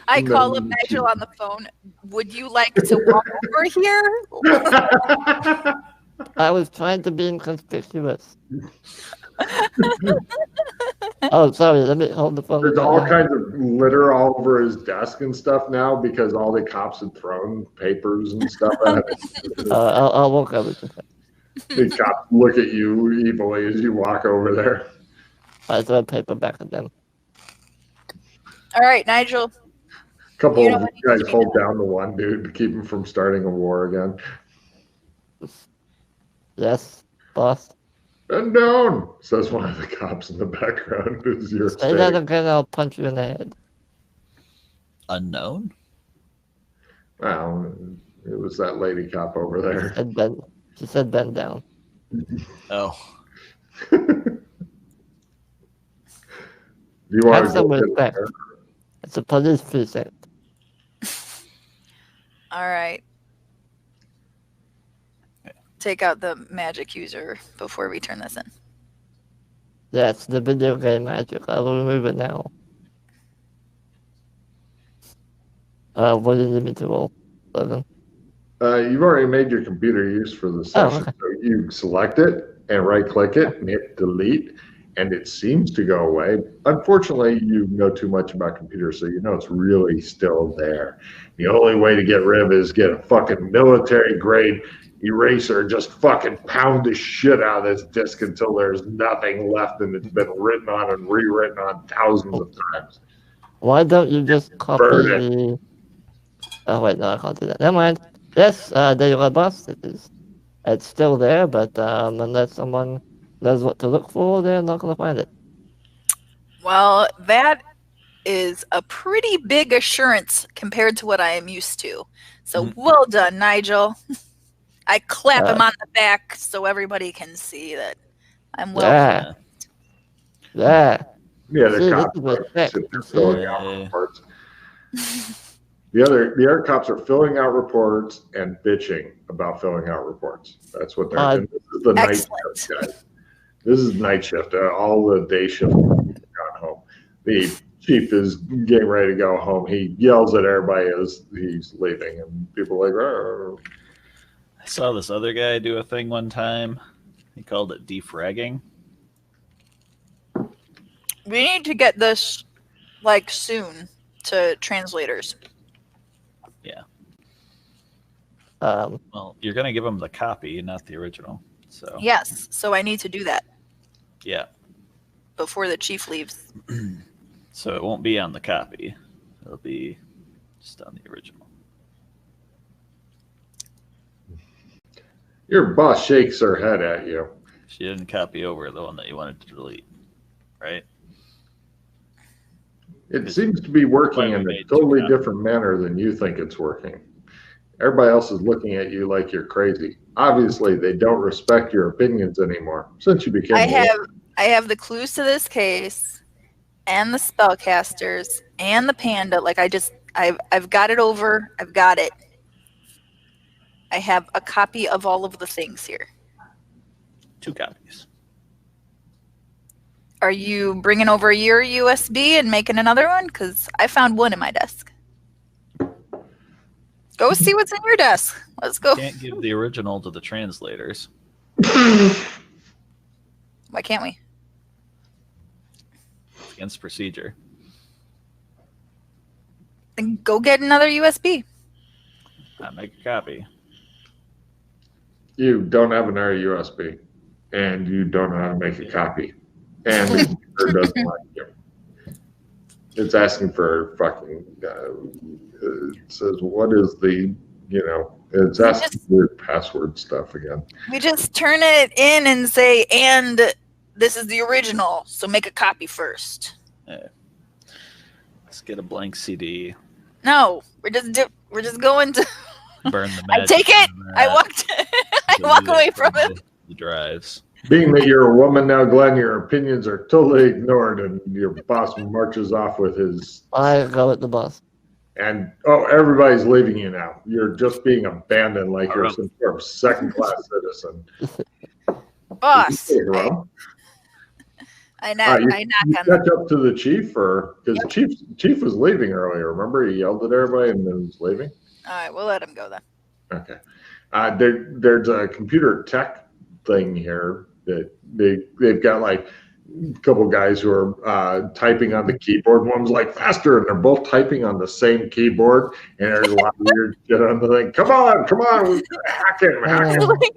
I call up Nigel on the phone. Would you like to walk over here? I was trying to be inconspicuous. Oh, sorry. Let me hold the phone. There's all kinds of litter all over his desk and stuff now because all the cops had thrown papers and stuff at it. I'll walk over to him. The cops look at you evilly as you walk over there. I throw a paper back at them. All right, Nigel. A couple of guys hold down the one dude to keep him from starting a war again. Yes, boss. Bend down, says one of the cops in the background. As you're Say that again, I'll punch you in the head. Unknown? Well, it was that lady cop over there. She said bend down. Oh. Do you want Have some respect. It's a police precinct. All right. Take out the magic user before we turn this in. Yes, the video game magic. I will remove it now. What do you need me to roll? 11. You've already made your computer use for the session. Okay. So you select it and right-click it and hit delete, and it seems to go away. Unfortunately, you know too much about computers, so you know it's really still there. The only way to get rid of it is get a fucking military-grade eraser, just fucking pound the shit out of this disk until there's nothing left and it's been written on and rewritten on thousands of times. Why don't you just copy the... Oh, wait, no, I can't do that. Never mind. Yes, there you go, boss. It's still there, but unless someone knows what to look for, they're not going to find it. Well, that is a pretty big assurance compared to what I am used to. So well done, Nigel. I clap him on the back so everybody can see that I'm well. Yeah, the cops are filling out reports. The other cops are filling out reports and bitching about filling out reports. That's what they're doing. This is the night shift, guys. This is night shift. All the day shift have gone home. The chief is getting ready to go home. He yells at everybody as he's leaving, and people are like, "Arr." I saw this other guy do a thing one time. He called it defragging. We need to get this like soon to translators. Yeah. Well, you're going to give them the copy, not the original. So yes, so I need to do that. Yeah. Before the chief leaves. So it won't be on the copy. It'll be just on the original. Your boss shakes her head at you. She didn't copy over the one that you wanted to delete, right? It seems to be working in a totally different manner than you think it's working. Everybody else is looking at you like you're crazy. Obviously, they don't respect your opinions anymore since you became. I have the clues to this case, and the spellcasters, and the panda. Like I've got it over. I've got it. I have a copy of all of the things here. 2 copies. Are you bringing over your USB and making another one? Because I found one in my desk. Go see what's in your desk. Let's go. Can't give the original to the translators. Why can't we? It's against procedure. Then go get another USB. I make a copy. You don't have another USB, and you don't know how to make a copy, and the computer doesn't like you. It's asking for fucking. It says, "What is the?" It's asking for weird password stuff again. We just turn it in and say, "And this is the original, so make a copy first." Yeah. Let's get a blank CD. No, we're just going to burn the. I take it. I walk away from it. The drives. Being that you're a woman now, Glenn, your opinions are totally ignored, and your boss marches off with his. I go with the boss. And everybody's leaving you now. You're just being abandoned like you're some sort of second-class citizen. Boss, I knock on catch up to the chief, or because chief was leaving earlier. Remember, he yelled at everybody and then was leaving. All right, we'll let him go then. Okay. There's a computer tech thing here that they've got like a couple guys who are typing on the keyboard. One's like faster, and they're both typing on the same keyboard. And there's a lot of weird shit on the thing. Come on, we gotta hack him.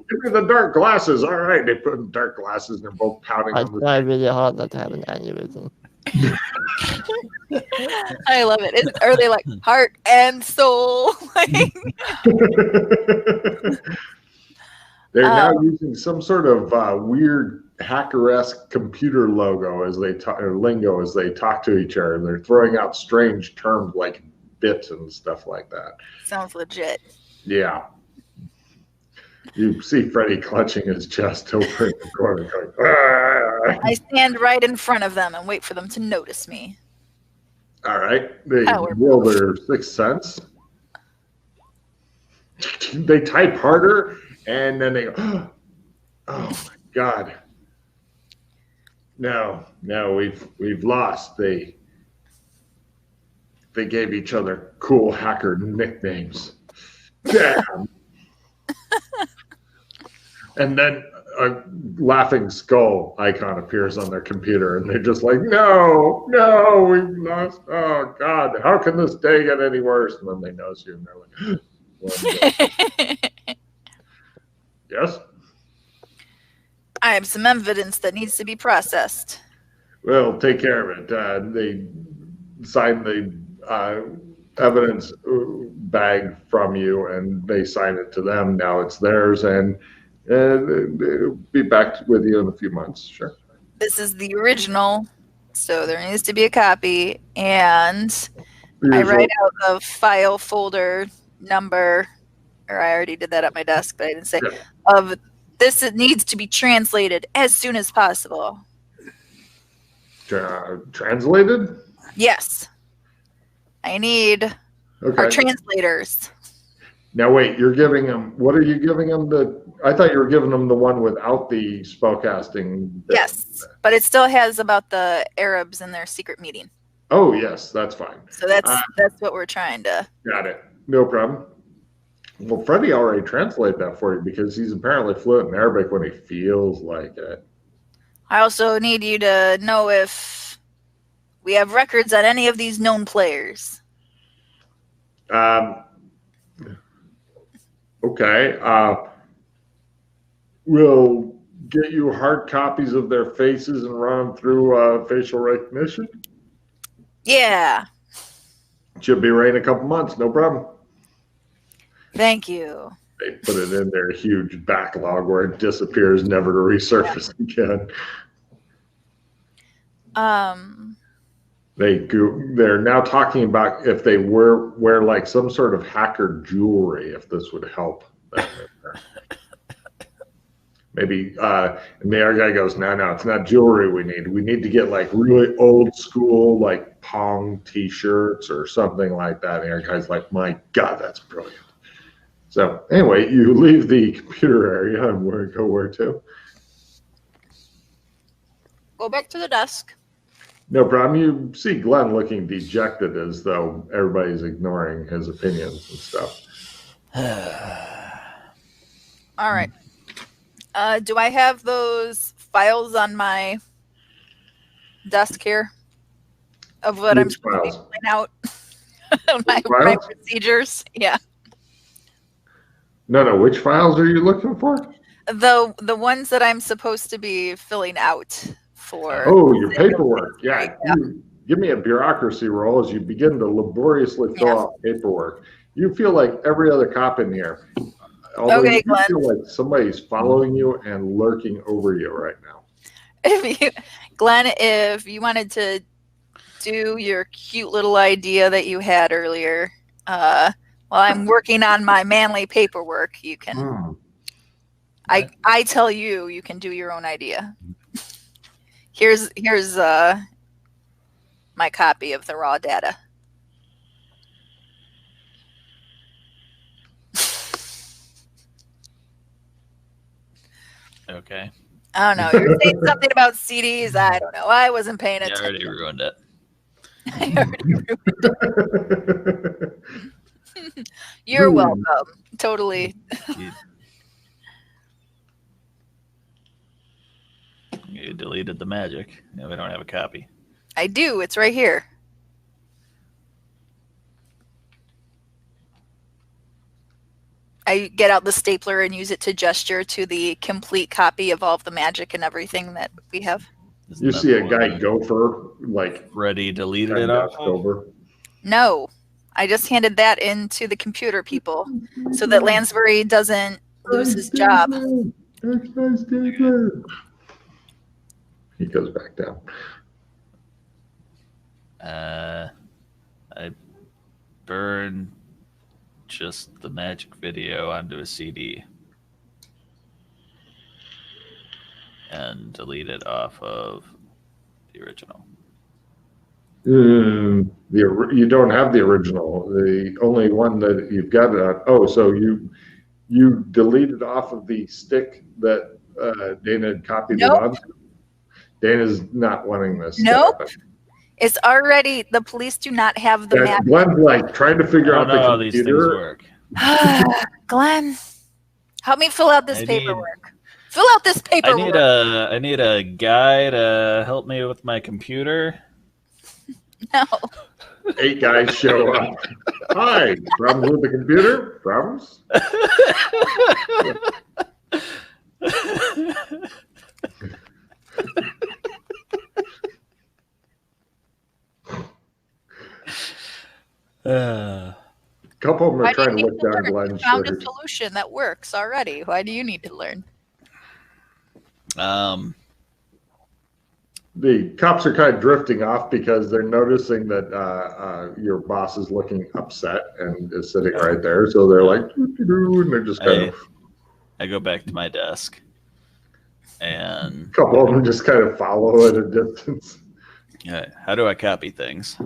Give me the dark glasses. All right, they put in dark glasses, and they're both pounding I on the. try really hard not to have an aneurysm. I love it. Are they like heart and soul? They're now using some sort of weird hacker-esque computer logo as they talk, or lingo as they talk to each other. They're throwing out strange terms like bit and stuff like that. Sounds legit. Yeah. You see Freddy clutching his chest over in the corner going, "Ah!" I stand right in front of them and wait for them to notice me. All right. They roll their sixth sense. They type harder, and then they go, oh my God. No, we've lost. They gave each other cool hacker nicknames. Damn. And then a laughing skull icon appears on their computer, and they're just like, no, we've lost. Oh God, how can this day get any worse? And then they notice you, and they're like, yes? I have some evidence that needs to be processed. Well, take care of it. They sign the evidence bag from you, and they sign it to them. Now it's theirs, and they'll be back with you in a few months. Sure. This is the original, so there needs to be a copy, and I write out the file folder number, or I already did that at my desk, but I didn't say, of this. It needs to be translated as soon as possible. Translated? Yes. I need our translators. Now wait, you're giving them, what are you giving them? I thought you were giving them the one without the spellcasting. Yes, but it still has about the Arabs and their secret meeting. Oh yes, that's fine. So that's what we're trying to. Got it. No problem. Well, Freddie already translated that for you because he's apparently fluent in Arabic when he feels like it. I also need you to know if we have records on any of these known players. Okay. We'll get you hard copies of their faces and run them through facial recognition. Yeah. Should be right in a couple months. No problem. Thank you. They put it in their huge backlog where it disappears, never to resurface again. They're now talking about if they wear like some sort of hacker jewelry, if this would help. Maybe and the other guy goes, no, it's not jewelry we need. We need to get like really old school like Pong t-shirts or something like that. And the other guy's like, my God, that's brilliant. So anyway, you leave the computer area and where to? Go back to the desk. No problem. You see Glenn looking dejected as though everybody's ignoring his opinions and stuff. All right. Do I have those files on my desk here of what I'm supposed to be filling out? my procedures? Yeah. No. Which files are you looking for? The ones that I'm supposed to be filling out for. Oh, your paperwork. Yeah. Give me a bureaucracy roll as you begin to laboriously fill out paperwork. You feel like every other cop in here. Although okay, you Glenn. feel like somebody's following you and lurking over you right now. Glenn, if you wanted to do your cute little idea that you had earlier, while I'm working on my manly paperwork, you can. I tell you, you can do your own idea. Here's my copy of the raw data. Okay. I don't know. You're saying something about CDs. I don't know. I wasn't paying You attention. already ruined it. I already ruined it. You're welcome. Totally. You deleted the magic. Now we don't have a copy. I do. It's right here. I get out the stapler and use it to gesture to the complete copy of all of the magic and everything that we have. You see a guy gopher, like, Ready deleted it off over. No, I just handed that in to the computer people so that Lansbury doesn't lose his job. He goes back down. I burned just the magic video onto a CD and deleted off of the original. You don't have the original. The only one that you've got. So you deleted off of the stick that Dana had copied it on. Dana's not wanting this. Nope. It's already, the police do not have the map. Glenn's like trying to figure out how the these things work. Glenn, help me fill out this paperwork. Fill out this paperwork. I need a guy to help me with my computer. No. 8 guys show up. Hi, problems with the computer? Problems? A couple of them are trying to look down Glenn's shirt. Found a solution that works already. Why do you need to learn? The cops are kind of drifting off because they're noticing that your boss is looking upset and is sitting right there. So they're like, and they're just kind of. I go back to my desk, and a couple of them just kind of follow at a distance. How do I copy things?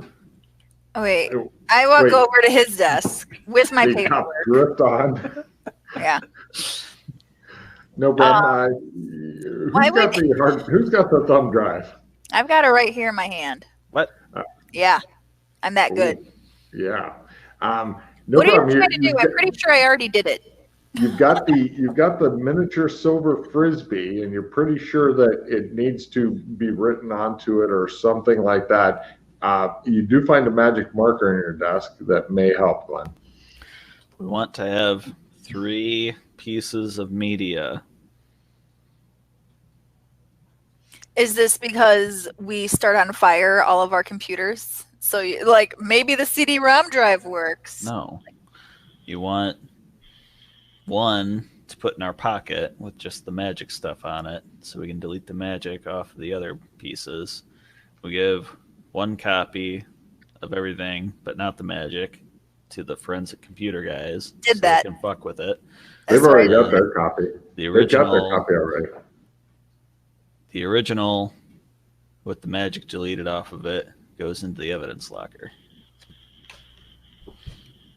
Oh, wait. I walk over to his desk with my paperwork. Cop drift on. Yeah. No problem. Who's got the thumb drive? I've got it right here in my hand. What? Yeah, I'm that good. Yeah. What are you trying to do? I'm pretty sure I already did it. You've got the miniature silver frisbee, and you're pretty sure that it needs to be written onto it or something like that. You do find a magic marker in your desk that may help, Glenn. We want to have 3 pieces of media. Is this because we start on fire all of our computers? So, like, maybe the CD-ROM drive works. No. You want one to put in our pocket with just the magic stuff on it so we can delete the magic off of the other pieces. We give 1 copy of everything, but not the magic, to the forensic computer guys. They can fuck with it. They've already got their copy. The original, they've got their copy already. The original, with the magic deleted off of it, goes into the evidence locker.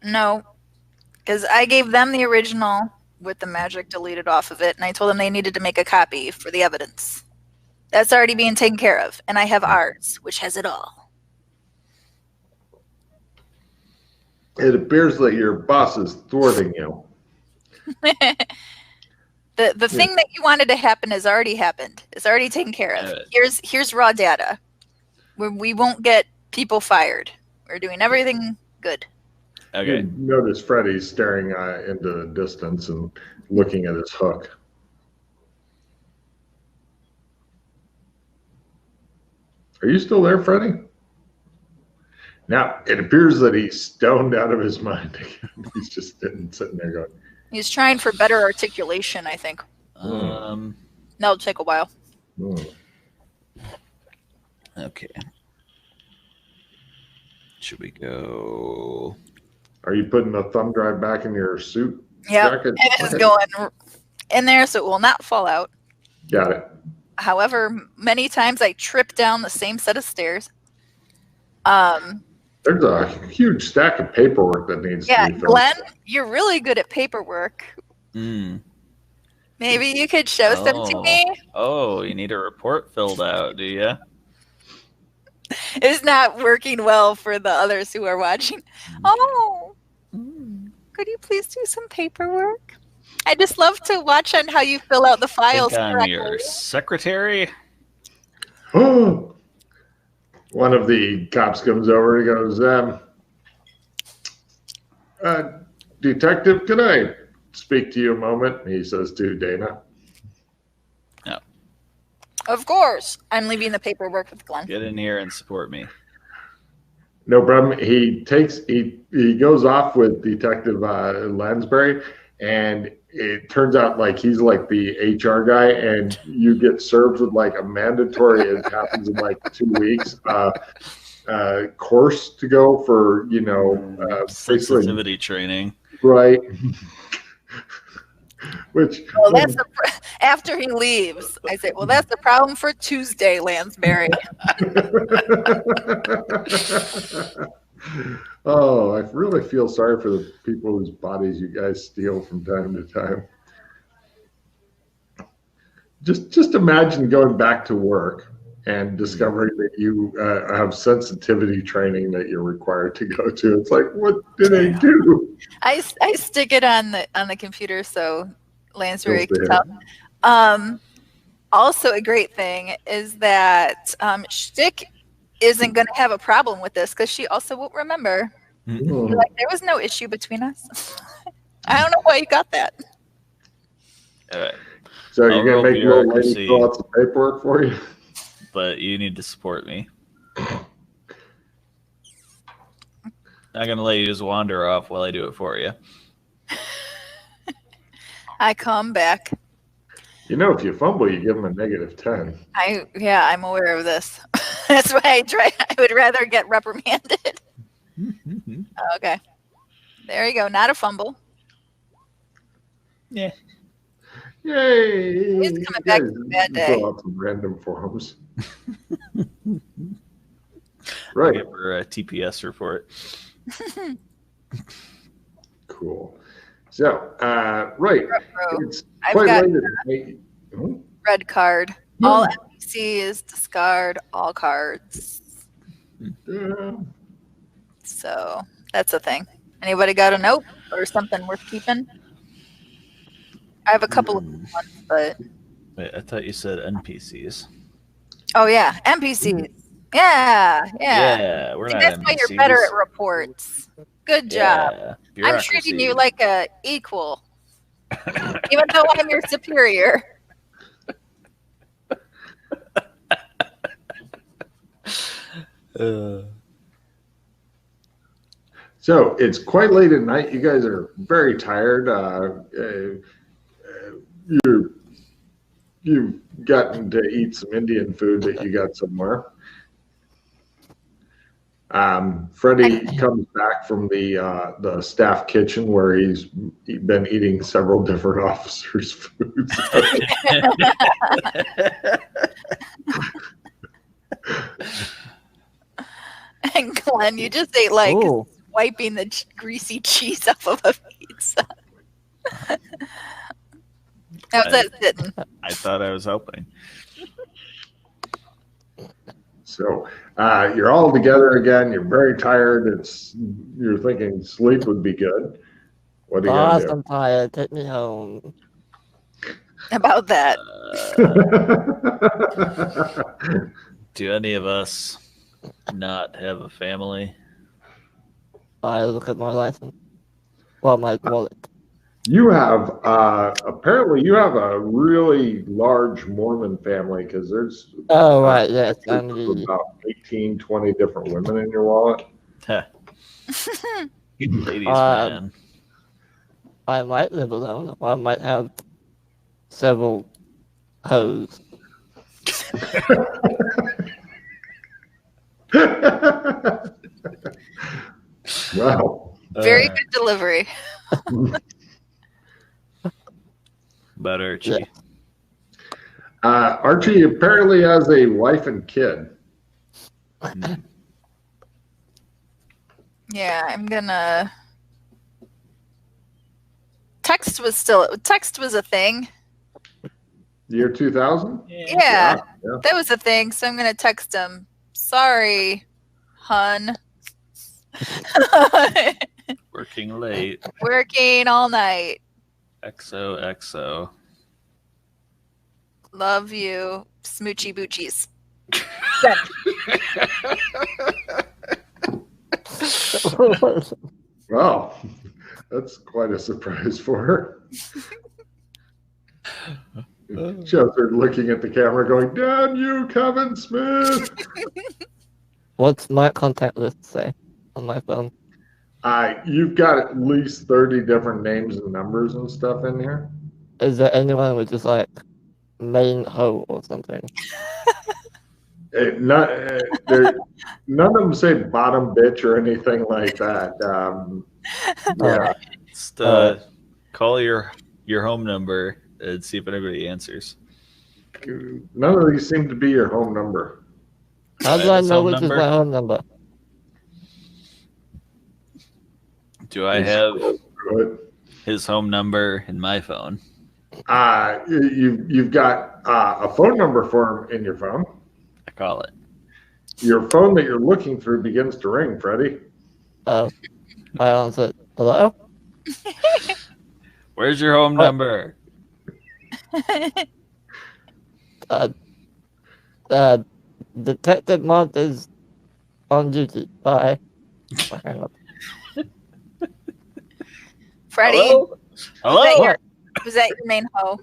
No, because I gave them the original with the magic deleted off of it, and I told them they needed to make a copy for the evidence. That's already being taken care of, and I have ours, which has it all. It appears that your boss is thwarting you. The thing that you wanted to happen has already happened. It's already taken care of. Here's raw data. We won't get people fired. We're doing everything good. Okay. You notice Freddy's staring into the distance and looking at his hook. Are you still there, Freddy? Now, it appears that he's stoned out of his mind again. He's just sitting there going. He's trying for better articulation, I think. That'll take a while. Okay. Should we go? Are you putting the thumb drive back in your suit? Yeah, it is going in there so it will not fall out. Got it. However, many times I trip down the same set of stairs. There's a huge stack of paperwork that needs to be filled. Glenn, you're really good at paperwork. Maybe Maybe you could show some to me. Oh, you need a report filled out, do you? It's not working well for the others who are watching. Oh, could you please do some paperwork? I just love to watch on how you fill out the files. Think I'm your secretary. One of the cops comes over. He goes, "Detective, can I speak to you a moment?" He says to Dana. No. Of course. I'm leaving the paperwork with Glenn. Get in here and support me. No problem. He goes off with Detective Lansbury, and it turns out like he's like the HR guy, and you get served with like a mandatory. It happens in like 2 weeks. Course to go for sensitivity training. Right. Which well, that's after he leaves. I say, well, that's the problem for Tuesday, Lansbury. Oh, I really feel sorry for the people whose bodies you guys steal from time to time. Just imagine going back to work and discovering that you have sensitivity training that you're required to go to. It's like, what did I do? I stick it on the computer so Lansbury can tell. Also, a great thing is that Shtick isn't going to have a problem with this because she also won't remember. Like, there was no issue between us. I don't know why you got that. All right. So you're going to make little lady fill out some paperwork for you? But you need to support me. Not going to let you just wander off while I do it for you. I come back. You know, if you fumble, you give them a -10. I'm aware of this. That's why I would rather get reprimanded. Okay. There you go. Not a fumble. Yeah. Yay! He's coming back from a bad day. Fill out some random forms. Right. I'll give her a TPS report. Cool. So, right. It's I've quite got late. Red card. All NPCs discard all cards. So that's a thing. Anybody got a note or something worth keeping? I have a couple of ones, but wait, I thought you said NPCs. Oh yeah, NPCs. Yeah. We're not that's NPCs. why you're better at reports. Good job. Yeah, I'm treating you like a equal, even though I'm your superior. So it's quite late at night. You guys are very tired. You've gotten to eat some Indian food that you got somewhere. Freddie comes back from the staff kitchen where he's been eating several different officers' foods. And Glenn, you just ate like wiping the greasy cheese off of a pizza. How's that sitting? I thought I was helping. So you're all together again. You're very tired. You're thinking sleep would be good. What are you gonna do? I'm tired. Take me home. About that. Do any of us not have a family? I look at my license. Well, my wallet. You have apparently you have a really large Mormon family because there's right, yes, about 18, 20 different women in your wallet. Ladies, man. I might live alone. I might have several hoes. Wow. Very good delivery. About Archie. Yeah. Archie apparently has a wife and kid. Yeah, I'm gonna. Text was a thing. Year 2000? Yeah, that was a thing. So I'm going to text him. Sorry, hun. Working late. Working all night. XOXO. Love you. Smoochy boochies. Wow, that's quite a surprise for her. Shows her looking at the camera going, damn you, Kevin Smith. What's my contact list say on my phone? You've got at least 30 different names and numbers and stuff in here. Is there anyone with just like main hoe or something? None of them say bottom bitch or anything like that. Yeah. Just call your home number and see if anybody answers. None of these seem to be your home number. How do I know which is my home number? Do I have his home number in my phone? You've got a phone number for him in your phone. I call it. Your phone that you're looking through begins to ring, Freddie. Oh, I answered. Hello? Where's your home number? Detective Mont is on duty. Bye. Hang up. Freddie. Hello? Was that your main hoe?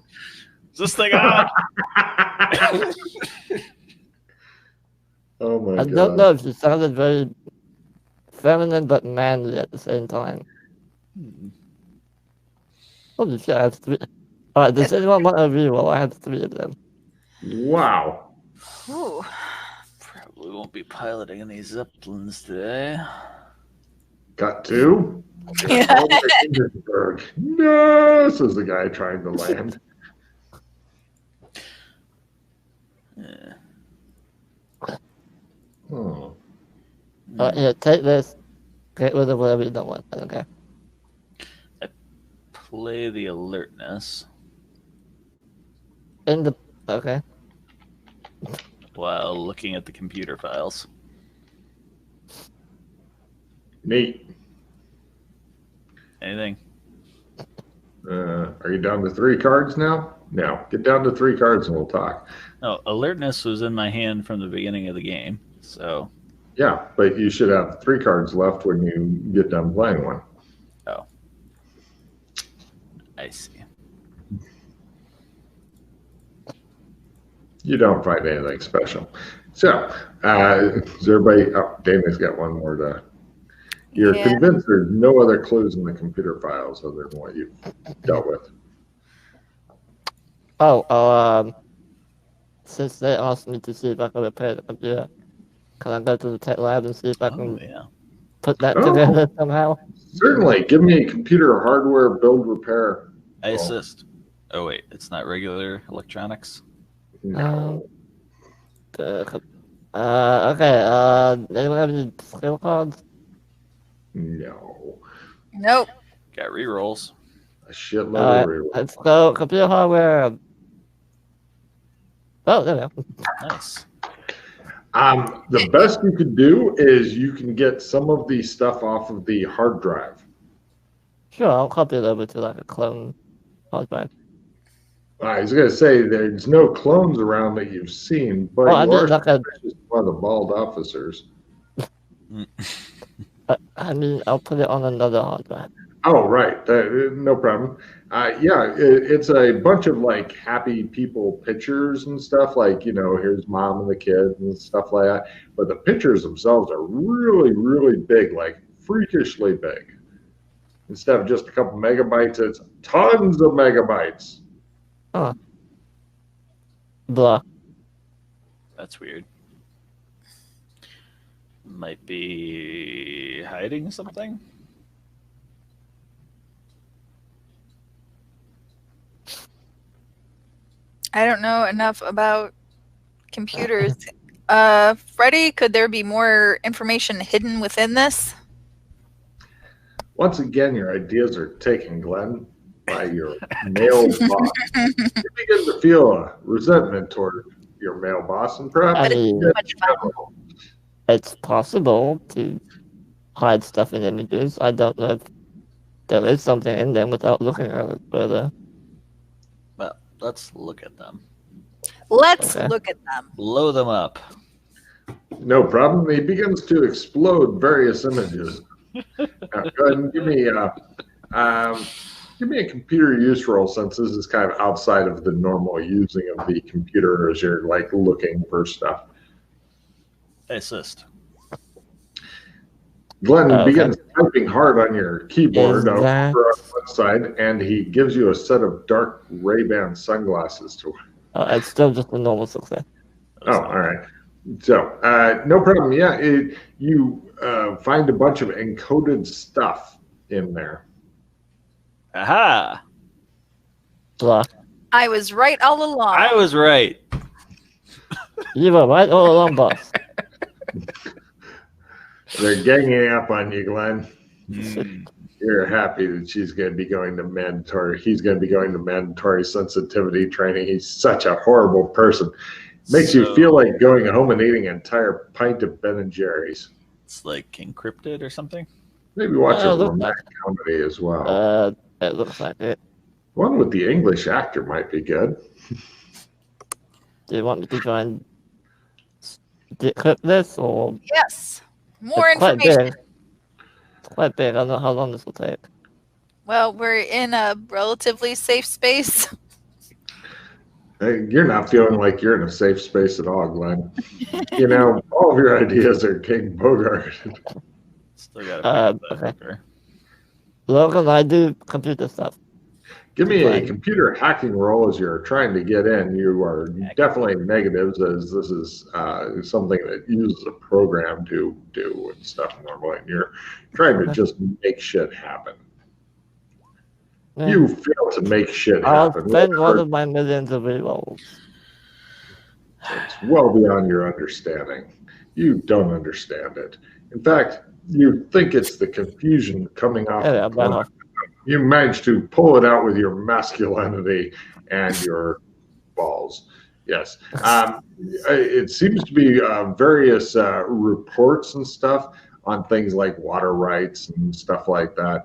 Is this thing on? Oh my God. I don't know if she sounded very feminine but manly at the same time. Holy shit, I have 3. Alright, does anyone want a reroll? I have 3 of them. Wow. Ooh. Probably won't be piloting any Zeppelins today. Got 2? Yeah. No, says the guy trying to land. Yeah. Oh. Here, take this. Get rid of whatever you don't want. Okay. Play the alertness. Okay. While looking at the computer files. Neat. Anything? Are you down to 3 cards now? No. Get down to 3 cards and we'll talk. No, alertness was in my hand from the beginning of the game. So. Yeah, but you should have 3 cards left when you get done playing one. Oh. I see. You don't find anything special. So, is everybody... Oh, Dana's got one more to... You're convinced there's no other clues in the computer files other than what you've dealt with. Since they asked me to see if I can repair the computer, can I go to the tech lab and see if I can put that together somehow? Certainly. Give me a computer hardware build repair. I assist. Oh, wait. It's not regular electronics? No. Okay. Anyone have any skill cards? No. Nope. Got rerolls. A shitload of rerolls. Let's go computer hardware. Oh, there we go. Nice. The best you could do is you can get some of the stuff off of the hard drive. Sure, I'll copy it over to like a clone hard drive. I was going to say there's no clones around that you've seen, but you are like one of the bald officers. I mean, I'll put it on another hard drive. Oh, right. No problem. It's a bunch of like happy people pictures and stuff like, here's mom and the kids and stuff like that. But the pictures themselves are really, really big, like freakishly big. Instead of just a couple megabytes, it's tons of megabytes. Huh. Blah. That's weird. Might be hiding something? I don't know enough about computers. Freddie, could there be more information hidden within this? Once again, your ideas are taken, Glenn. by your male boss. You begin to feel a resentment toward your male boss, and perhaps I mean, it's possible to hide stuff in images. I don't know if there is something in them without looking at it further. Well, let's look at them. Let's look at them. Blow them up. No problem. He begins to explode various images. Now, go ahead and give me a computer use roll, since this is kind of outside of the normal using of the computer as you're like looking for stuff. Assist. Glenn begins typing hard on your keyboard over that... on one side, and he gives you a set of dark Ray-Ban sunglasses to wear. It's still just a normal success. Oh, all right. So, no problem. Yeah, you find a bunch of encoded stuff in there. Aha! Blah. I was right all along. I was right. You were right all along, boss. They're ganging up on you, Glenn. You're happy that she's going to be going to mandatory. He's going to be going to mandatory sensitivity training. He's such a horrible person. Makes you feel like going home and eating an entire pint of Ben and Jerry's. It's like encrypted or something. Maybe watch a romantic comedy as well. It looks like it. One with the English actor might be good. Do you want me to try and decrypt this, or? Yes. More information. It's quite big. I don't know how long this will take. Well, we're in a relatively safe space. You're not feeling like you're in a safe space at all, Glenn. You know, all of your ideas are King Bogart. Still got okay. Logan, I do computer stuff. Give me a computer hacking roll as you're trying to get in. You are definitely negatives, as this is something that uses a program to do and stuff normally, and you're trying to just make shit happen. Yeah. You fail to make shit happen. I'll spend one of my millions of rerolls. It's well beyond your understanding. You don't understand it. In fact, you think it's the confusion coming off. You managed to pull it out with your masculinity and your balls. Yes. It seems to be various reports and stuff on things like water rights and stuff like that.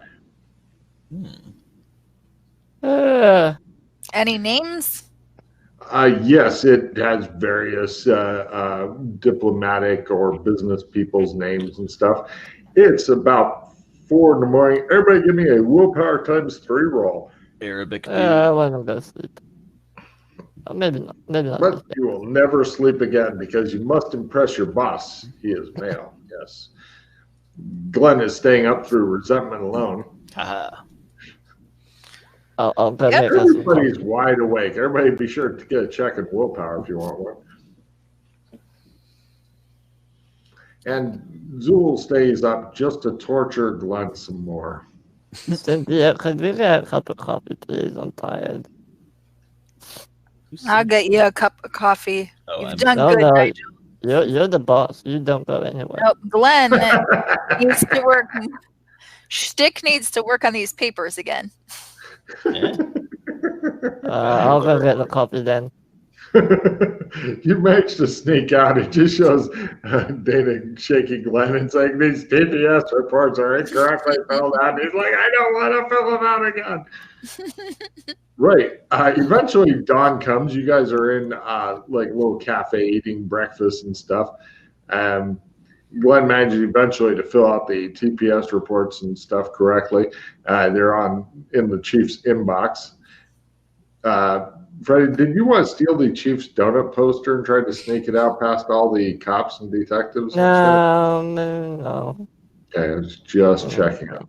Any names? Yes, it has various diplomatic or business people's names and stuff. It's about 4 in the morning. Everybody give me a willpower times 3 roll. Arabic dude. I want to go sleep. Maybe not. But you will never sleep again because you must impress your boss. He is male, yes. Glenn is staying up through resentment alone. Everybody's wide awake. Everybody be sure to get a check of willpower if you want one. And Zool stays up just to torture Glenn some more. Cynthia, could we get a cup of coffee, please? I'm tired. I'll get you a cup of coffee. You've done good, Nigel. You're the boss. You don't go anywhere. Nope, Glenn needs to work. Stick needs to work on these papers again. I'll go get the coffee then. You managed to sneak out. It just shows Dana shaking Glenn and saying these TPS reports are incorrectly filled out. He's like, I don't want to fill them out again. Right. Eventually, dawn comes. You guys are in like a little cafe eating breakfast and stuff. Glenn manages eventually to fill out the TPS reports and stuff correctly. They're in the chief's inbox. Freddie, did you want to steal the Chief's donut poster and try to sneak it out past all the cops and detectives? No. Okay, I was just checking on them.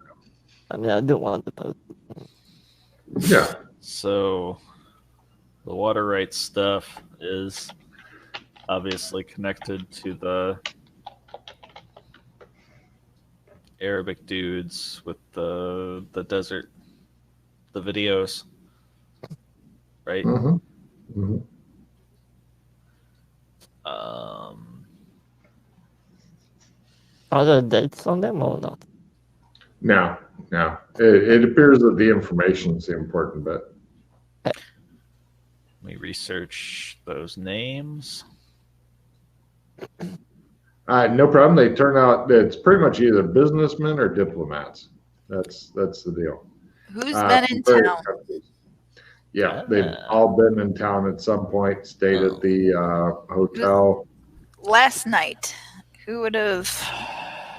I mean, I do want the poster. Yeah. So, the water rights stuff is obviously connected to the Arabic dudes with the desert, the videos. Right. Mm-hmm. Mm-hmm. Are there dates on them or not? No, No, it appears that the information is the important bit. We research those names. No problem. They turn out it's pretty much either businessmen or diplomats. That's the deal. Who's been in Various town? countries. Yeah, they've all been in town at some point. Stayed at the hotel. Last night, who would have?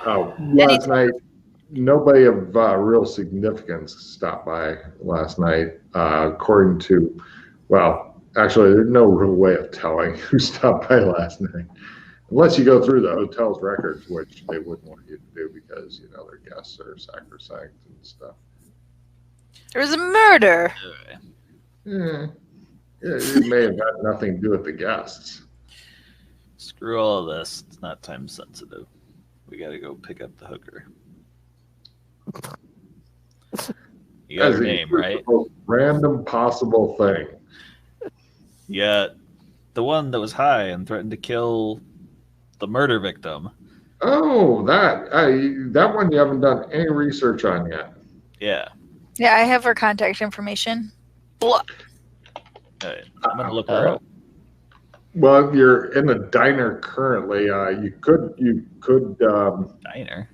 Oh, last night, nobody of real significance stopped by last night. According to, well, actually, there's no real way of telling who stopped by last night. Unless you go through the hotel's records, which they wouldn't want you to do because, their guests are sacrosanct and stuff. There was a murder. Yeah, it may have had nothing to do with the guests. Screw all of this. It's not time sensitive. We got to go pick up the hooker. You got her name, right? The most random possible thing. You got the one that was high and threatened to kill the murder victim. Oh, that one you haven't done any research on yet. Yeah. Yeah, I have her contact information. Blah. Right. I'm gonna look her up. Well, you're in the diner currently. You could Diner.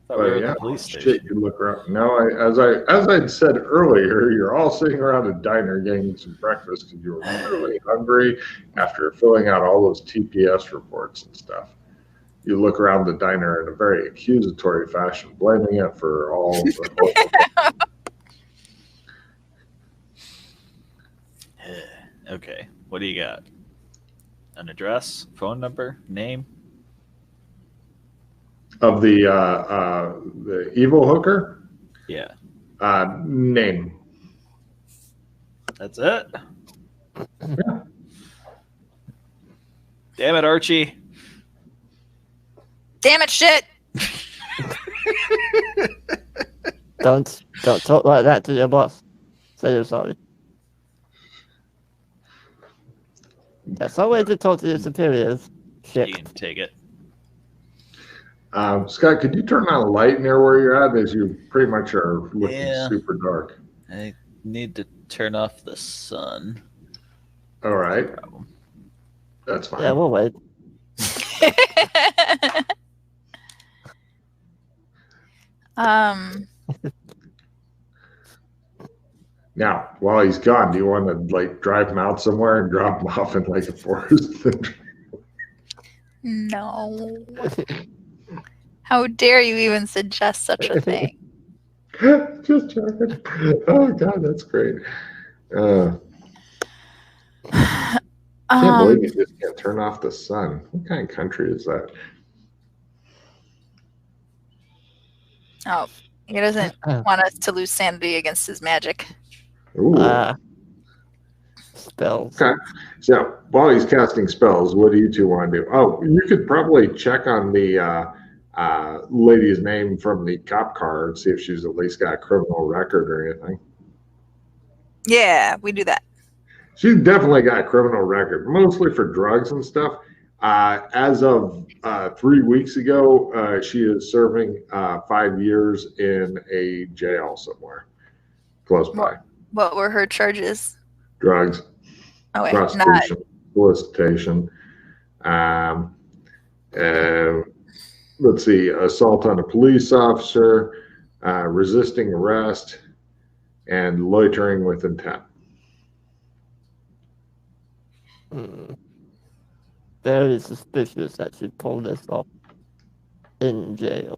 Yeah, police station. You look her up. No, as I'd said earlier, you're all sitting around a diner getting some breakfast because you were really hungry after filling out all those TPS reports and stuff. You look around the diner in a very accusatory fashion, blaming it for all the. Okay, what do you got? An address, phone number, name? Of the evil hooker? Yeah. Name. That's it? Yeah. Damn it, Archie. Damn it, shit. Don't talk like that to your boss. Say you're sorry. That's no way to talk to your superiors. Shit. You can take it. Scott, could you turn on a light near where you're at as you pretty much are looking super dark? I need to turn off the sun. All right. That's fine. Yeah, we'll wait. Now, while he's gone, do you want to drive him out somewhere and drop him off in a forest? No. How dare you even suggest such a thing? Just joking. Oh God, that's great. Can't believe you just can't turn off the sun. What kind of country is that? Oh, he doesn't want us to lose sanity against his magic. Ooh. Spells. Okay. So while he's casting spells, what do you two want to do? Oh, you could probably check on the lady's name from the cop car and see if she's at least got a criminal record or anything. Yeah, we do that. She's definitely got a criminal record, mostly for drugs and stuff. As of 3 weeks ago, she is serving 5 years in a jail somewhere close by. What were her charges? Drugs, prostitution, solicitation. Let's see, assault on a police officer, resisting arrest, and loitering with intent. Very suspicious that she pulled this off in jail.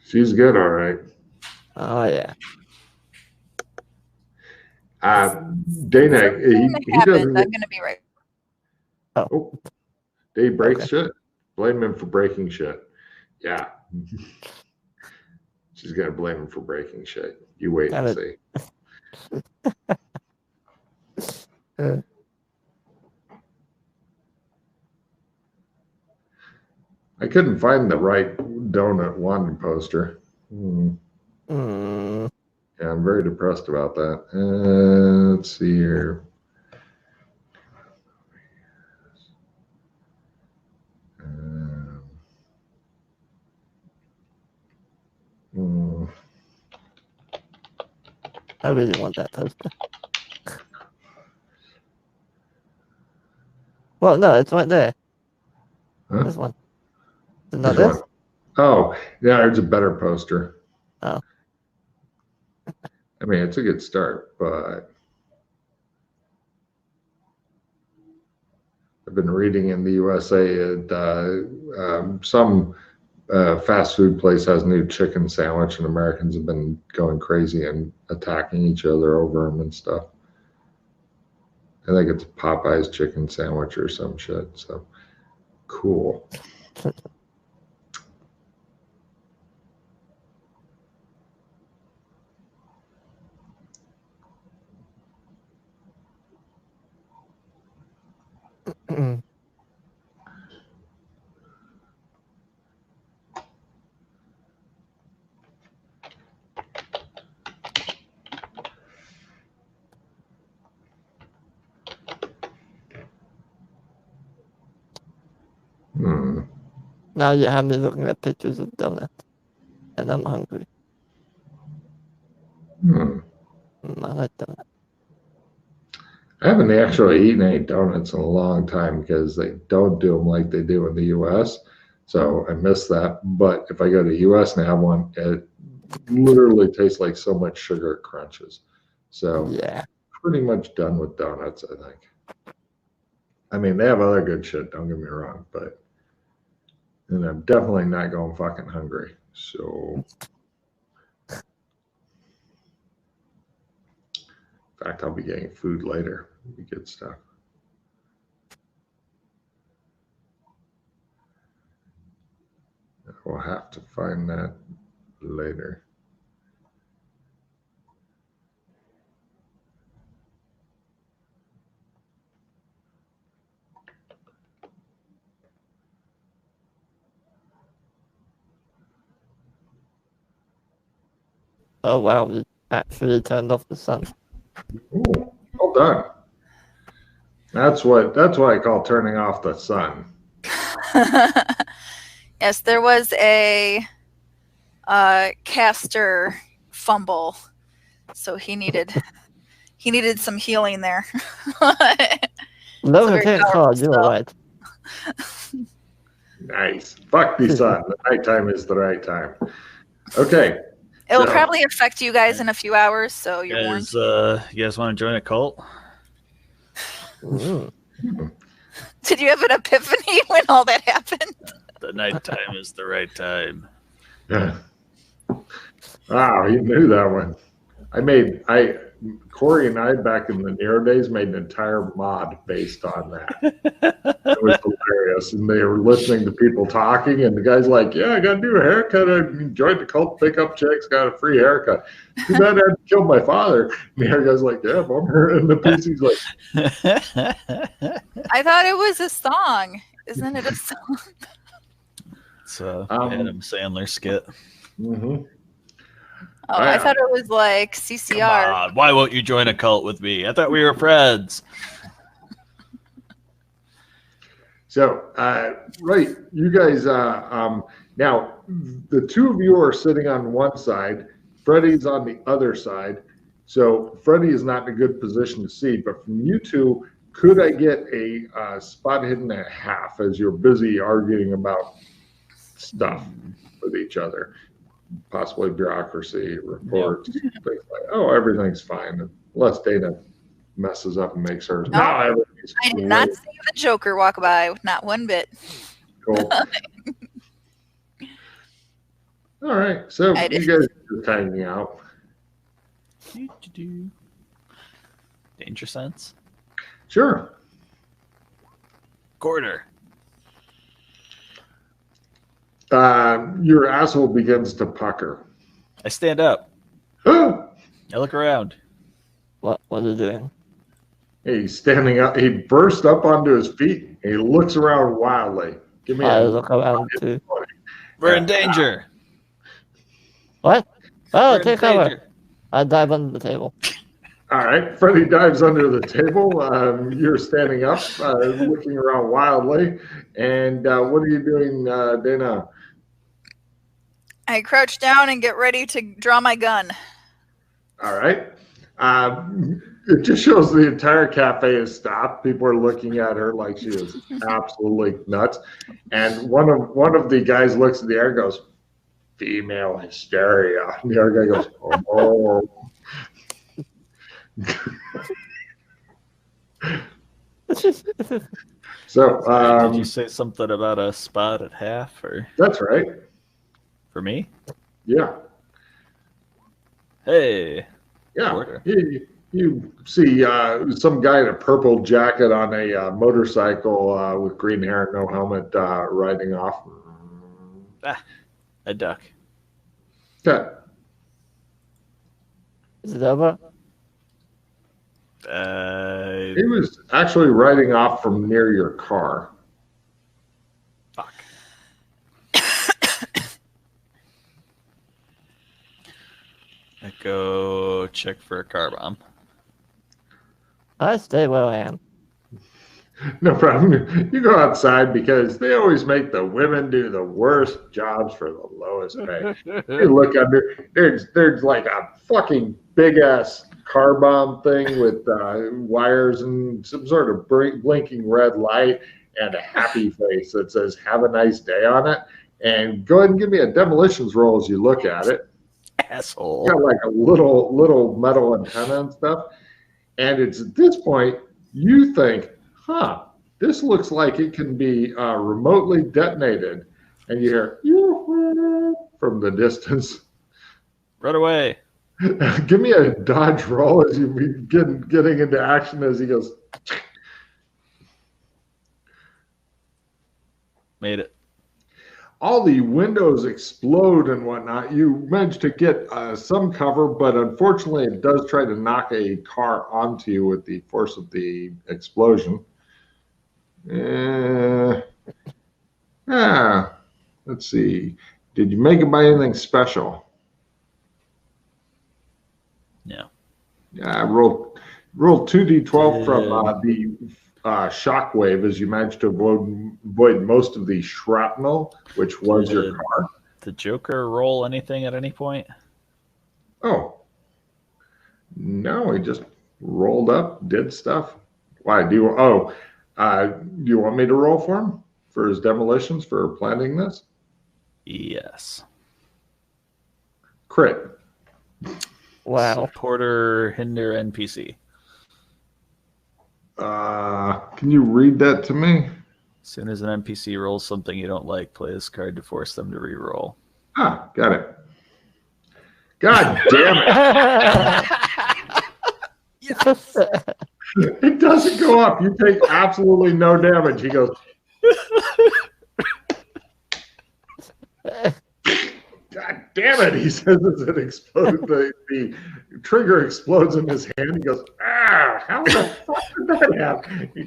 She's good, all right. Oh, yeah. Dana, he doesn't. I'm gonna be right. Oh, Dave breaks shit. Blame him for breaking shit. Yeah. She's gonna blame him for breaking shit. You wait and see. I couldn't find the right donut one poster. Yeah, I'm very depressed about that. Let's see here. I really want that poster. Well, no, it's right there. Huh? This one. Is it not Which this? one? Oh, yeah, there's a better poster. Oh. I mean, it's a good start, but I've been reading in the USA some fast food place has a new chicken sandwich, and Americans have been going crazy and attacking each other over them and stuff. I think it's Popeye's chicken sandwich or some shit. So cool. Now you have me looking at pictures of donuts, and I'm hungry. I like donuts. I haven't actually eaten any donuts in a long time because they don't do them like they do in the US. So I miss that. But if I go to the US and have one, it literally tastes like so much sugar it crunches. So Yeah. pretty much done with donuts, I think. I mean, they have other good shit, don't get me wrong, but and I'm definitely not going fucking hungry. So in fact, I'll be getting food later. It'll be good stuff. We'll have to find that later. Oh wow, we actually turned off the sun. Ooh, well done. That's what I call turning off the sun. Yes, there was a caster fumble, so he needed some healing there. No, I can't call. You're right. Nice. Fuck the sun. The nighttime is the right time. Okay. It'll probably affect you guys in a few hours, so you're warned. You guys want to join a cult? Did you have an epiphany when all that happened? The nighttime is the right time. Yeah. Wow, you knew that one. Corey and I back in the Nero days made an entire mod based on that. It was hilarious. And they were listening to people talking, and the guy's like, yeah, I got to do a haircut. I joined the cult, pick up chicks, got a free haircut. Too bad I had to kill my father. And the other guy's like, yeah, bummer. And the PC's like, I thought it was a song. Isn't it a song? It's Adam Sandler skit. Mm-hmm. Oh, I thought it was like CCR. Come on, why won't you join a cult with me? I thought we were friends. So, right, you guys, now the two of you are sitting on one side, Freddie's on the other side. So Freddie is not in a good position to see, but from you two, could I get a spot hidden at half as you're busy arguing about stuff with each other? Possibly bureaucracy, reports, things like, oh, everything's fine. Unless Dana messes up and makes hers. No, everything's I did not see the Joker walk by, not one bit. Cool. All right, so you guys are just hanging out. Danger sense? Sure. Quarter. Your asshole begins to pucker. I stand up. I look around. What are you doing? He's standing up. He bursts up onto his feet. He looks around wildly. Give me a look around too. We're in danger. What? Oh, We're take cover. I dive under the table. All right. Freddie dives under the table. You're standing up, looking around wildly. And what are you doing, Dana? I crouch down and get ready to draw my gun. All right. It just shows the entire cafe is stopped. People are looking at her like she is absolutely nuts. And one of the guys looks at the air and goes, "Female hysteria." And the other guy goes, "Oh." So, did you say something about a spot at half, or that's right. for me? Yeah. Hey. Yeah. You see some guy in a purple jacket on a motorcycle with green hair and no helmet riding off. A duck. Okay. Is it over? He was actually riding off from near your car. Fuck. I go check for a car bomb. I stay where I am. No problem. You go outside because they always make the women do the worst jobs for the lowest pay. You look under, there's like a fucking big ass car bomb thing with wires and some sort of blinking red light and a happy face that says "Have a nice day" on it. And go ahead and give me a demolitions roll as you look at it. Asshole. Got like a little metal antenna and stuff. And it's at this point you think, this looks like it can be remotely detonated. And you hear "yoo-hoo" from the distance. Run away. Give me a dodge roll as you begin getting into action as he goes. Made it. All the windows explode and whatnot. You manage to get some cover, but unfortunately it does try to knock a car onto you with the force of the explosion. Let's see. Did you make it by anything special? No. Yeah, roll 2d12 from the shockwave as you managed to avoid most of the shrapnel, which was your car. The Joker roll anything at any point? Oh. No, he just rolled up, did stuff. Why? Do you want me to roll for him? For his demolitions, for planning this? Yes. Crit. Wow. Supporter, hinder, NPC. Can you read that to me? As soon as an NPC rolls something you don't like, play this card to force them to re-roll. Got it. God damn it. Yes. It doesn't go up. You take absolutely no damage. He goes, God damn it, he says as it explodes. The trigger explodes in his hand. He goes, how the fuck did that happen? He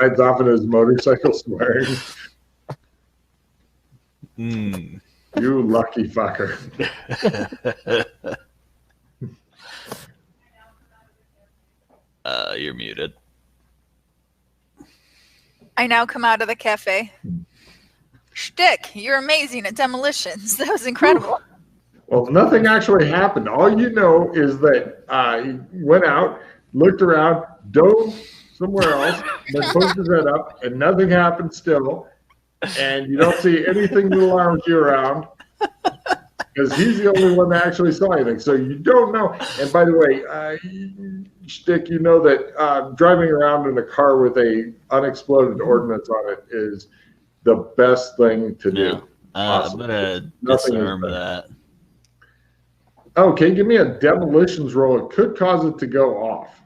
rides off on his motorcycle swearing. You lucky fucker. You're muted. I now come out of the cafe. Shtick, you're amazing at demolitions. That was incredible. Well, nothing actually happened. All you know is that he went out, looked around, dove somewhere else, then pushed his head up, and nothing happened still. And you don't see anything that alarms you around because he's the only one that actually saw anything. So you don't know. And by the way, Shtick, you know that driving around in a car with a unexploded ordnance on it is the best thing to do. I'm gonna disarm that. Okay, give me a demolitions roll. It could cause it to go off.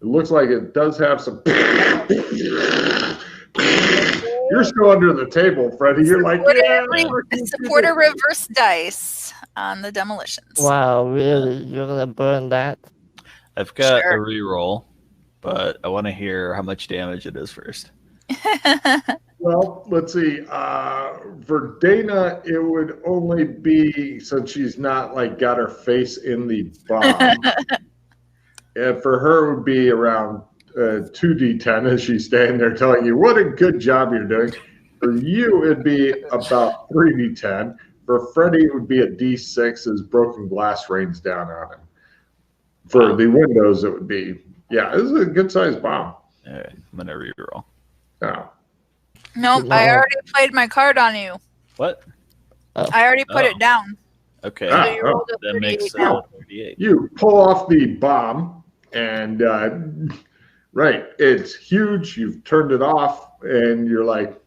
It looks like it does have some. You're still under the table, Freddie. You're like, support a reverse dice on the demolitions. Wow, really? You're gonna burn that? I've got a reroll, but I want to hear how much damage it is first. Well, let's see. For Dana, it would only be, since she's not like got her face in the bomb. And for her, it would be around 2d10 as she's standing there telling you what a good job you're doing. For you, it'd be about 3d10. For Freddie, it would be a d6 as broken glass rains down on him. For the windows, it would be, this is a good-sized bomb. All right, I'm going to reroll. Oh. Nope, I already played my card on you. What? I already put it down. Okay. So you rolled a that 38 makes now. 38. You pull off the bomb, and right, it's huge. You've turned it off, and you're like,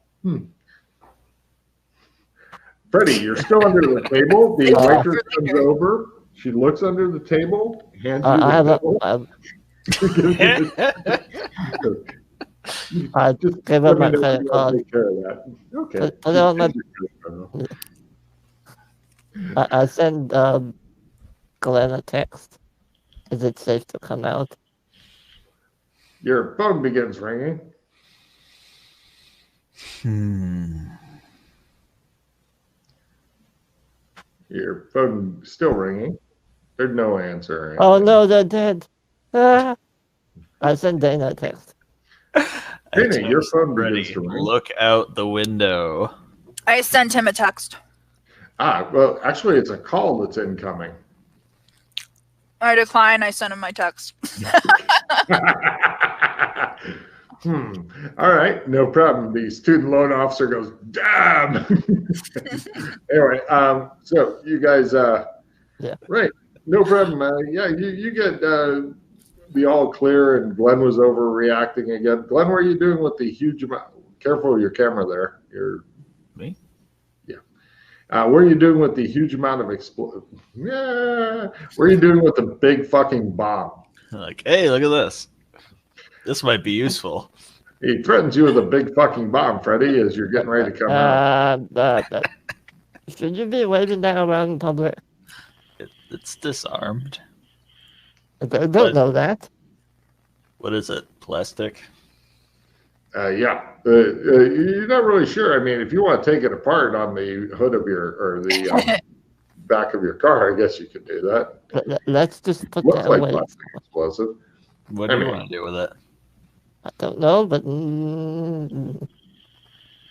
Freddie, you're still under the table. The waitress comes over. She looks under the table, hands you the bill. I just gave up my credit card. Take care of that. Okay. Put it on my... I send Glenn a text. Is it safe to come out? Your phone begins ringing. Your phone still ringing. There's no answer. Oh no, they're dead. I send Dana a text. Dana, your phone begins Ready. to ring. Look out the window. I sent him a text. Well, actually, it's a call that's incoming. I decline. I sent him my text. All right, no problem. The student loan officer goes, damn. Anyway, so you guys, right, no problem. You get the all clear, and Glenn was overreacting again. Glenn, what are you doing with the huge amount? Careful with your camera there. Me? Yeah. What are you doing with the huge amount of what are you doing with the big fucking bomb? Like, hey, look at this. This might be useful. He threatens you with a big fucking bomb, Freddie, as you're getting ready to come out. Should you be waving that around in public? It's disarmed. I don't know that. What is it? Plastic? You're not really sure. I mean, if you want to take it apart on the hood of the back of your car, I guess you could do that. Let's just put Looks that like away. plastic explosive. What do you want to do with it? I don't know, but...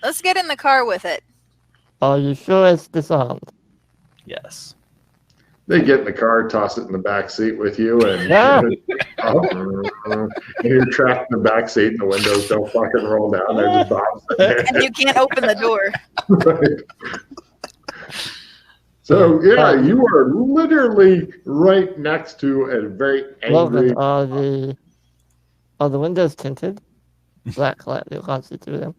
Let's get in the car with it. Are you sure it's disarmed? Yes. They get in the car, toss it in the back seat with you, and you're trapped in the back seat, and the windows don't fucking roll down. There's bombs in there. And you can't open the door. Right. So, you are literally right next to a very angry... Logan, are the windows tinted? Black light, you can't see through them.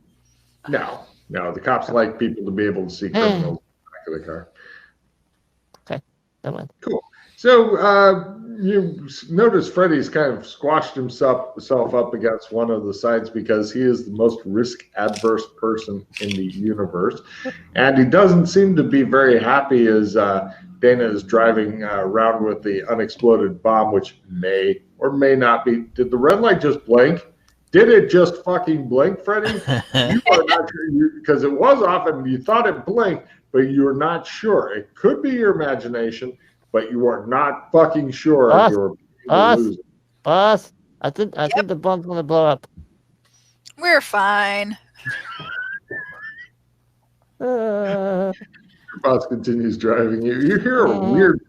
No, the cops like people to be able to see criminals in the back of the car. Okay, never mind. Cool. So you notice Freddie's kind of squashed himself up against one of the sides because he is the most risk-adverse person in the universe. And he doesn't seem to be very happy as Dana is driving around with the unexploded bomb, which may or may not be. Did the red light just blink? Did it just fucking blink, Freddie? You are not sure, because it was off and you thought it blinked, but you're not sure. It could be your imagination, but you are not fucking sure. Boss, I think the bomb's gonna blow up. We're fine. Your boss continues driving you. You hear a weird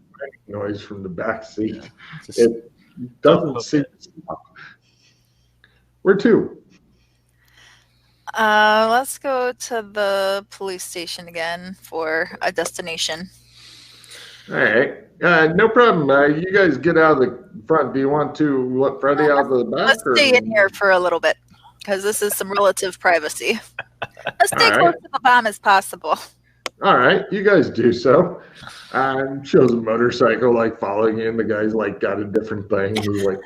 noise from the back seat. It doesn't seem to stop. Where to? Let's go to the police station again for a destination. All right. No problem. You guys get out of the front. Do you want to let Freddie out of the back? Let's stay in here for a little bit because this is some relative privacy. Let's stay close to the bomb as possible. All right. You guys do so. Shows a motorcycle like following you, and the guy's like got a different thing. He's like...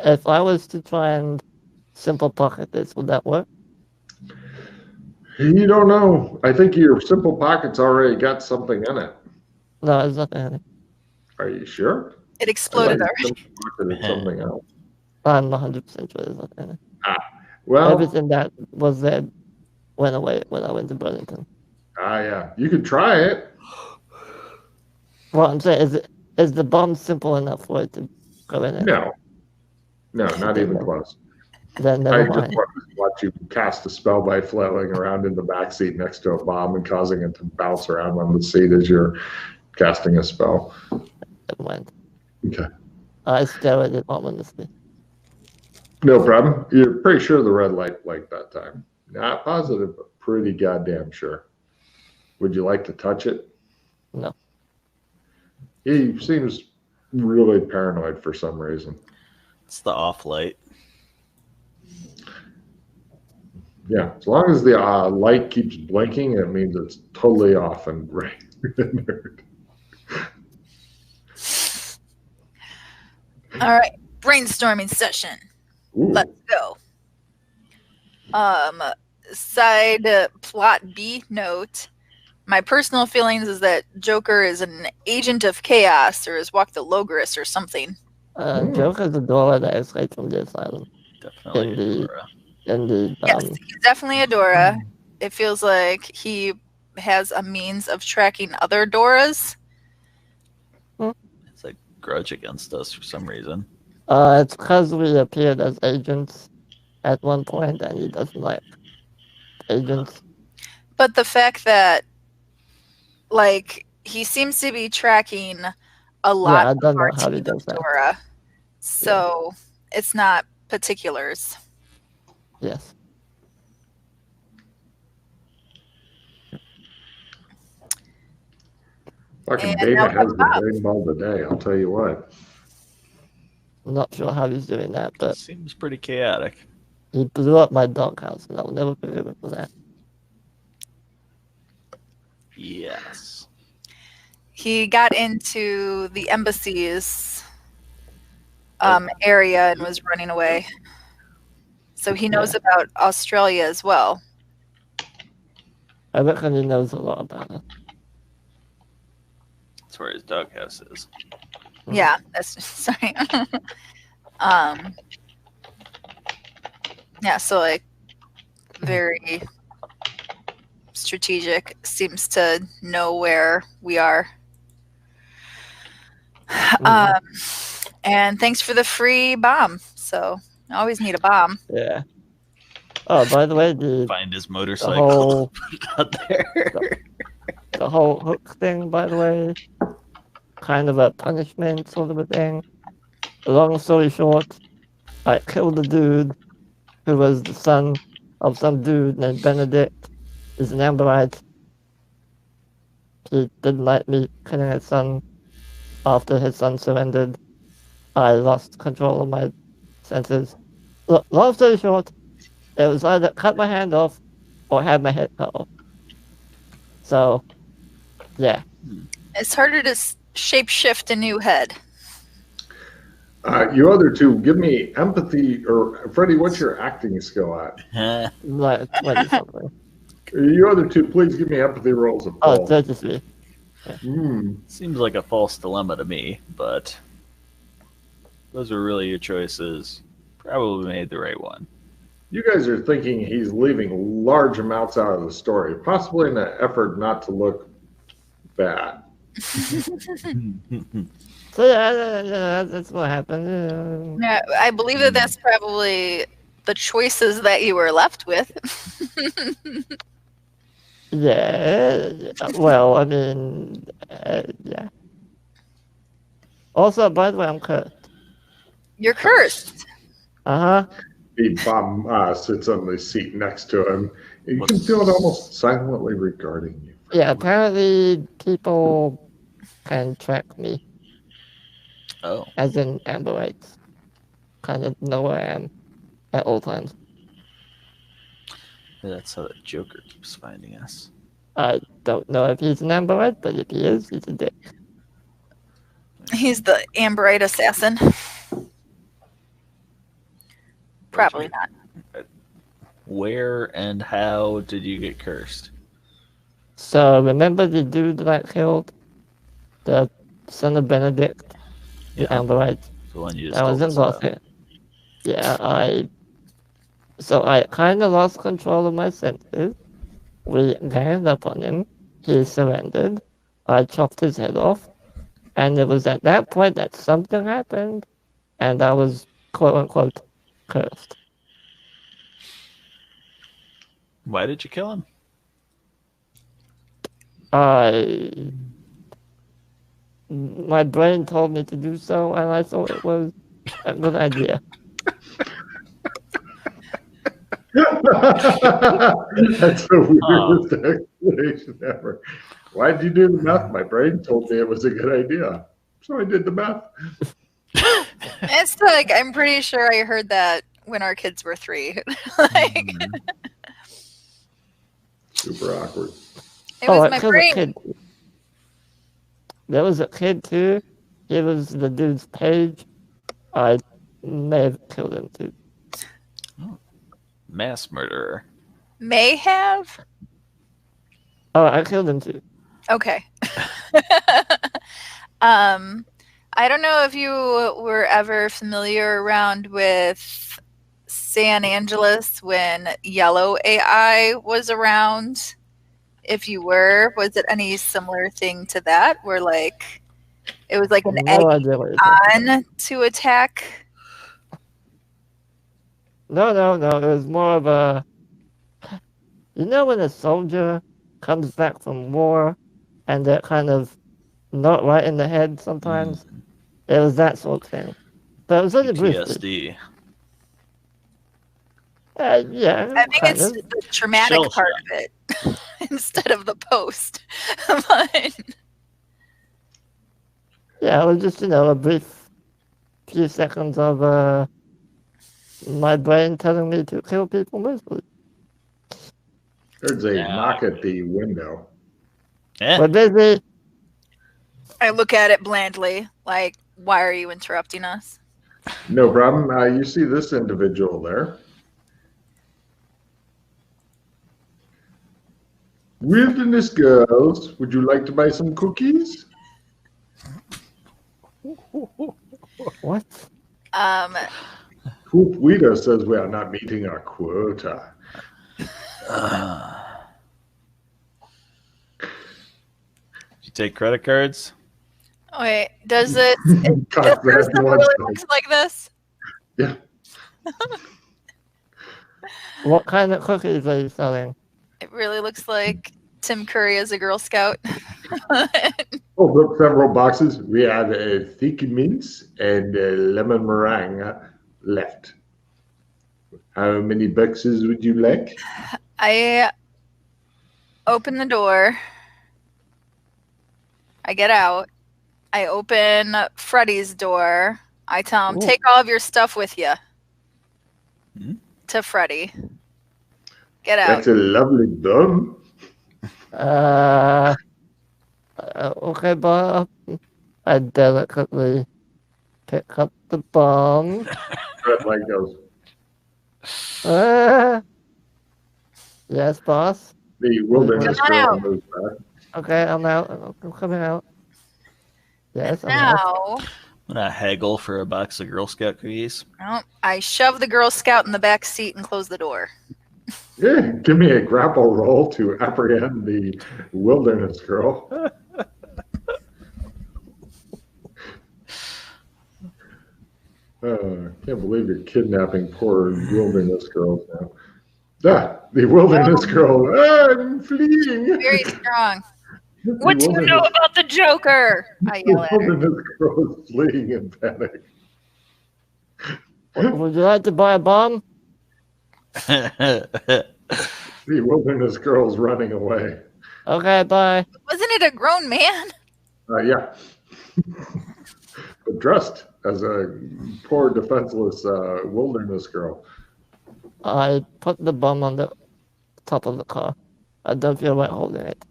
If I was to try and simple pocket this, would that work? You don't know. I think your simple pocket's already got something in it. No, there's nothing in it. Are you sure? It exploded already. Something else. I'm 100% sure there's nothing in it. Well, everything that was there went away when I went to Burlington. Yeah. You could try it. Well, I'm saying, is the bomb simple enough for it to go in it? No, not even close. Then I never just mind. wanted to watch you cast a spell by flailing around in the back seat next to a bomb and causing it to bounce around on the seat as you're casting a spell. Never mind. Okay. I stare at it ominously. No problem. You're pretty sure the red light blinked that time. Not positive, but pretty goddamn sure. Would you like to touch it? No. He seems really paranoid for some reason. It's the off light. Yeah, as long as the light keeps blinking, it means it's totally off and right. All right, brainstorming session. Ooh. Let's go. Side plot B note. My personal feelings is that Joker is an agent of chaos or has walked the Logris or something. Joker's a door that escaped from the asylum. Definitely. Yes, he's definitely a Dora. It feels like he has a means of tracking other Doras. It's a grudge against us for some reason. It's because we appeared as agents at one point, and he doesn't like agents. But the fact that, like, he seems to be tracking a lot I don't of our know how he team does of that. Dora, so it's not particulars. Yes. Fucking And Dana now has the Bob. brain ball today, I'll tell you what. I'm not sure how he's doing that, but Seems pretty chaotic. he blew up my doghouse, and I'll never forgive him for that. Yes. He got into the embassy's area and was running away. So he knows about Australia as well. I reckon he knows a lot about it. That's where his doghouse is. Yeah, that's sorry. Yeah, so like very strategic, seems to know where we are. And thanks for the free bomb. So I always need a bomb. Yeah. Oh, by the way, Find his motorcycle. Out there. The whole hook thing, by the way, kind of a punishment sort of a thing. Long story short, I killed a dude who was the son of some dude named Benedict. He's an Amberite. He didn't like me killing his son. After his son surrendered, I lost control of my senses. Look, long story short, it was either cut my hand off or have my head cut off. So, yeah. It's harder to shape-shift a new head. You other two, give me empathy, or Freddie, what's your acting skill at? Like 20 something. You other two, please give me empathy rolls of Oh, 33. Seems like a false dilemma to me, but those are really your choices. Probably made the right one. You guys are thinking he's leaving large amounts out of the story, possibly in an effort not to look bad. So yeah, that's what happened. Yeah, I believe that that's probably the choices that you were left with. Yeah, well, I mean, yeah. Also, by the way, I'm cursed. You're cursed. Uh-huh. The bomb sits on the seat next to him. You can feel it almost silently regarding you. Yeah, apparently people can track me. Oh. As in Amberites. Kind of know where I am at all times. That's how the Joker keeps finding us. I don't know if he's an Amberite, but if he is, he's a dick. He's the Amberite assassin. Probably not. Where and how did you get cursed? So, remember the dude that killed the son of Benedict? The Amberite? The one you just I was involved in. Yeah, I kind of lost control of my senses. We ganged up on him. He surrendered. I chopped his head off. And it was at that point that something happened. And I was, quote unquote, cursed. Why did you kill him? My brain told me to do so, and I thought it was a good idea. That's the weirdest explanation ever. Why did you do the math? My brain told me it was a good idea, so I did the math. It's like, I'm pretty sure I heard that when our kids were 3. Like, super awkward. It was my brain. Kid. There was a kid too. He was the dude's page. I may have killed him too. Mass murderer. May have? Oh, I killed him too. Okay. I don't know if you were ever familiar around with San Angeles when yellow AI was around. If you were, was it any similar thing to that where like it was like an egg on to attack? No. It was more of a, when a soldier comes back from war and they're kind of not right in the head sometimes? It was that sort of thing. But it was only briefly. Yeah. I think it's the traumatic part of it instead of the post. But... Yeah, it was just, a brief few seconds of my brain telling me to kill people mostly. There's a knock at the window. We're busy. I look at it blandly, like, why are you interrupting us? No problem. You see this individual there. Wilderness girls, would you like to buy some cookies? What? Coop Weeder says we are not meeting our quota. You take credit cards? Wait, does it? Does it really looks like this? Yeah. What kind of cookies are you selling? It really looks like Tim Curry as a Girl Scout. Look, several boxes. We have a thick mints and a lemon meringue left. How many boxes would you like? I open the door. I get out. I open Freddy's door. I tell him, take all of your stuff with you. To Freddy. Get out. That's a lovely bum. Okay, Bob. I delicately pick up the bomb. Red light goes. Yes, boss. The wilderness girl moves back. Okay, I'm out. I'm coming out. Yes, I'm out. I'm gonna haggle for a box of Girl Scout cookies. Well, I shove the Girl Scout in the back seat and close the door. Yeah, give me a grapple roll to apprehend the wilderness girl. Can't believe you're kidnapping poor wilderness girls now. The wilderness girl. I'm fleeing. Very strong. What do you know about the Joker? I yell at her. The wilderness girl is fleeing in panic. Would you like to buy a bomb? The wilderness girl's running away. Okay, bye. Wasn't it a grown man? Yeah. But dressed as a poor, defenseless wilderness girl. I put the bomb on the top of the car. I don't feel like holding it.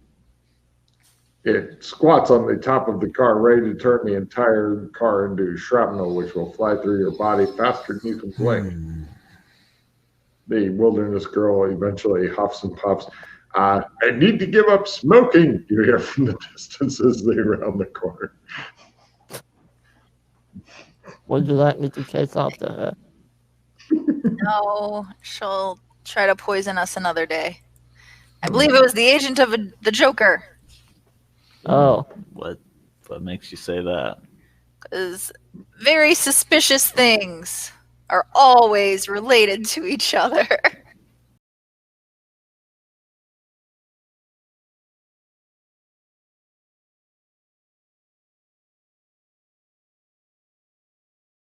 It squats on the top of the car, ready to turn the entire car into shrapnel, which will fly through your body faster than you can blink. The wilderness girl eventually huffs and puffs. I need to give up smoking, you hear from the distance as they round the corner. Would you like me to chase after her? No, she'll try to poison us another day. I believe it was the agent of the Joker. Oh. What makes you say that? Because very suspicious things are always related to each other.